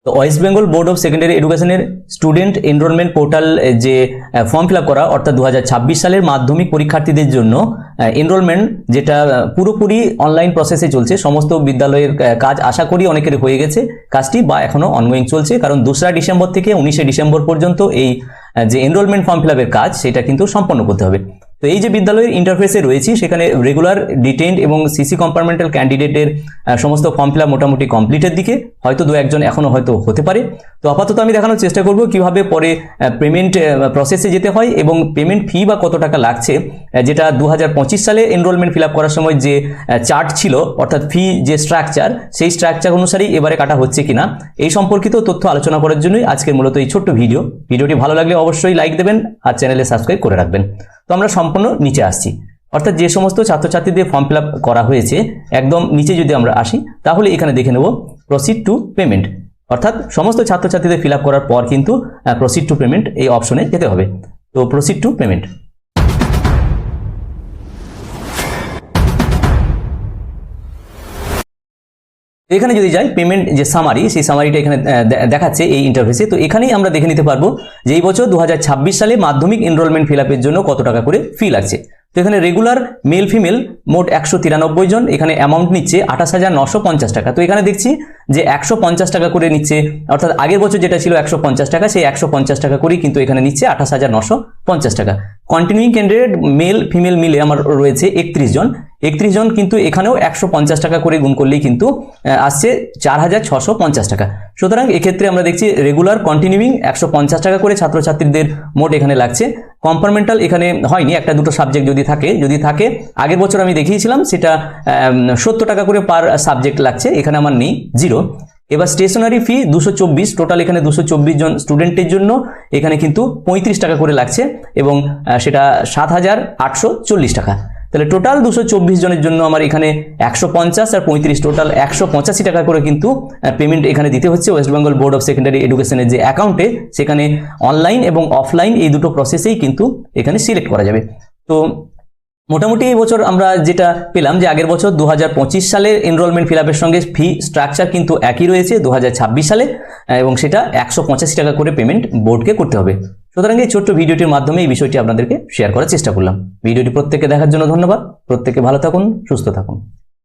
তো West Bengal board of secondary এডুকেশনের student enrolment portal যে ফর্ম ফিল আপ করা অর্থাৎ 2026 সালের মাধ্যমিক পরীক্ষার্থীদের জন্য এনরোলমেন্ট যেটা পুরোপুরি অনলাইন প্রসেসে চলছে। সমস্ত বিদ্যালয়ের কাজ আশা করি অনেকের হয়ে গেছে কাজটি, বা এখনো অনগোয়িং চলছে, কারণ 2রা ডিসেম্বর থেকে 19শে ডিসেম্বর পর্যন্ত এই যে এনরোলমেন্ট ফর্ম ফিল আপের কাজ সেটা কিন্তু সম্পন্ন করতে হবে। তো এই যে বিদ্যালয়ের ইন্টারফেসে রয়েছি সেখানে রেগুলার, ডিটেইনড এবং সিসি কম্পার্টমেন্টাল ক্যান্ডিডেটের সমস্ত ফর্ম ফিল আপ মোটামুটি কমপ্লিটের দিকে, হয়তো 2-1জন এখনো হয়তো হতে পারে। তো আপাতত আমি দেখানোর চেষ্টা করব কিভাবে পরে পেমেন্ট প্রসেসে যেতে হয় এবং পেমেন্ট ফি বা কত টাকা লাগছে, যেটা 2025 সালে এনরোলমেন্ট ফিল আপ করার সময় যে চার্ট ছিল অর্থাৎ ফি যে স্ট্রাকচার, সেই স্ট্রাকচার অনুসারেই এবারে কাটা হচ্ছে কিনা এই সম্পর্কিত তথ্য আলোচনা করার জন্যই আজকের মূলত এই ছোট্ট ভিডিওটি ভালো লাগলে অবশ্যই লাইক দেবেন আর চ্যানেলে সাবস্ক্রাইব করে রাখবেন। তো আমরা সম্পূর্ণ নিচে আসছি, অর্থাৎ যে সমস্ত ছাত্রছাত্রীদের ফর্ম ফিল আপ করা হয়েছে একদম নিচে যদি আমরা আসি তাহলে এখানে দেখে নেব প্রসিড টু পেমেন্ট, অর্থাৎ সমস্ত ছাত্রছাত্রীদের ফিল আপ করার পর কিন্তু প্রসিড টু পেমেন্ট এই অপশনে যেতে হবে। তো প্রসিড টু পেমেন্ট, এখানে যদি যাই পেমেন্ট যে সামারি, সেই সামারিটা এখানে দেখাচ্ছে এই ইন্টারফেসে। তো এখানেই আমরা দেখে নিতে পারবো যে এই বছর 2026 সালে মাধ্যমিক এনরোলমেন্ট ফিল আপের জন্য কত টাকা করে ফি লাগছে। তো এখানে রেগুলার মেল ফিমেল মোট 193 জন, এখানে অ্যামাউন্ট নিচ্ছে 28,950 টাকা। তো এখানে দেখছি যে 150 টাকা করে নিচ্ছে, অর্থাৎ আগের বছর যেটা ছিল 150 টাকা সেই 150 টাকা করেই কিন্তু এখানে নিচ্ছে 28,950 টাকা। কন্টিনিউইং ক্যান্ডিডেট মেল ফিমেল মিলে আমার রয়েছে 31 জন, 31 জন, কিন্তু এখানেও 150 টাকা করে গুণ করলেই কিন্তু আসছে 4,650 টাকা। সুতরাং এক্ষেত্রে আমরা দেখছি রেগুলার কন্টিনিউইং 150 টাকা করে ছাত্রছাত্রীদের মোট এখানে লাগছে। কম্পার্টমেন্টাল এখানে হয়নি, 1-2টো সাবজেক্ট যদি থাকে আগের বছর আমি দেখিয়েছিলাম সেটা 70 টাকা করে পার সাবজেক্ট লাগছে, এখানে আমার নেই, 0। এবার স্টেশনারি ফি 224, টোটাল এখানে 224 জন স্টুডেন্টের জন্য এখানে কিন্তু 35 টাকা করে লাগছে এবং সেটা 7,840 টাকা। তাহলে টোটাল 224 জনের জন্য আমার এখানে 150 আর 35 টোটাল 185 টাকা করে কিন্তু পেমেন্ট এখানে দিতে হচ্ছে West Bengal board of secondary এডুকেশনের যে অ্যাকাউন্টে। সেখানে অনলাইন এবং অফলাইন এই দুটো প্রসেসেই কিন্তু এখানে সিলেক্ট করা যাবে। তো মোটামুটি এই বছর আমরা যেটা পেলাম যে আগের বছর 2025 সালের এনরোলমেন্ট ফিল আপের সঙ্গে ফি স্ট্রাকচার কিন্তু একই রয়েছে 2026 সালে, এবং সেটা 185 টাকা করে পেমেন্ট বোর্ডকে করতে হবে। সুতরাং এই ছোট্ট ভিডিওটির মাধ্যমে এই বিষয়টি আপনাদেরকে শেয়ার করার চেষ্টা করলাম। ভিডিওটি প্রত্যেককে দেখার জন্য ধন্যবাদ। প্রত্যেকে ভালো থাকুন, সুস্থ থাকুন।